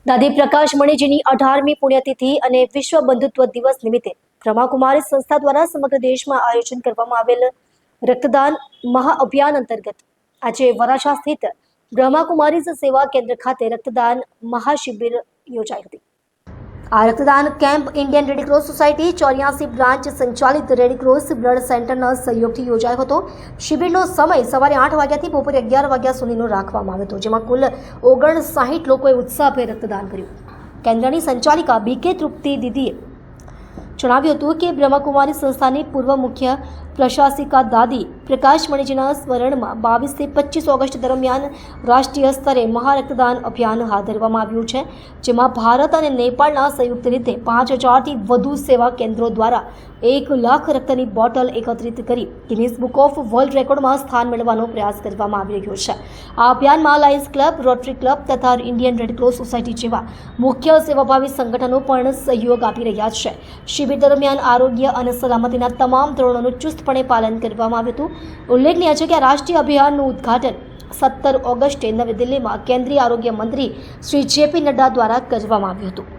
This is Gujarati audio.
દાદી પ્રકાશ મણીજીની 18મી પુણ્યતિથિ અને વિશ્વ બંધુત્વ દિવસ નિમિત્તે બ્રહ્માકુમારી સંસ્થા દ્વારા સમગ્ર દેશમાં આયોજન કરવામાં આવેલ રક્તદાન મહાઅભિયાન અંતર્ગત આજે વરાછા સ્થિત બ્રહ્માકુમારીઝ સેવા કેન્દ્ર ખાતે રક્તદાન મહાશિબિર યોજાઈ હતી। આ રક્તદાન camp Indian Red Cross society 84 branch સંચાલિત રેડક્રોસ બ્લડ સેન્ટરના સહયોગથી યોજાયો હતો। શિબિરનો સમય સવારે 8 વાગ્યાથી બપોરે 11 વાગ્યા સુધીનો રાખવામાં આવ્યો હતો, જેમાં કુલ 59 લોકોએ ઉત્સાહભેર રક્તદાન કર્યું। કેન્દ્રની સંચાલિકા બીકે તૃપ્તિ દીદીએ જણાવ્યું હતું કે બ્રહ્માકુમારી સંસ્થાની પૂર્વ મુખ્ય પ્રશાસિકા દાદી પ્રકાશ મણીજીના સ્મરણમાં 22 થી 25 ઓગસ્ટ દરમિયાન રાષ્ટ્રીય સ્તરે મહારક્તદાન અભિયાન હાથ ધરવામાં આવ્યું છે, જેમાં ભારત અને નેપાળના સંયુક્ત રીતે 5000થી વધુ સેવા કેન્દ્રો દ્વારા 1 લાખ રક્તની બોટલ એકત્રિત કરી ગિનીસ બુક ઓફ વર્લ્ડ રેકોર્ડમાં સ્થાન મેળવવાનો પ્રયાસ કરવામાં આવી રહ્યો છે। આ અભિયાનમાં લાયન્સ ક્લબ, રોટરી ક્લબ તથા ઇન્ડિયન રેડક્રોસ સોસાયટી જેવા મુખ્ય સેવાભાવી સંગઠનો પણ સહયોગ આપી રહ્યા છે। શિબિર દરમિયાન આરોગ્ય અને સલામતીના તમામ ધોરણોનું ચુસ્તપણે પાલન કરવામાં આવ્યું હતું। ઉલ્લેખનીય છે કે આ રાષ્ટ્રીય અભિયાનનું ઉદ્ઘાટન 17 ઓગસ્ટે નવી દિલ્હીમાં કેન્દ્રીય આરોગ્ય મંત્રી શ્રી JP નડ્ડા દ્વારા કરવામાં આવ્યું હતું।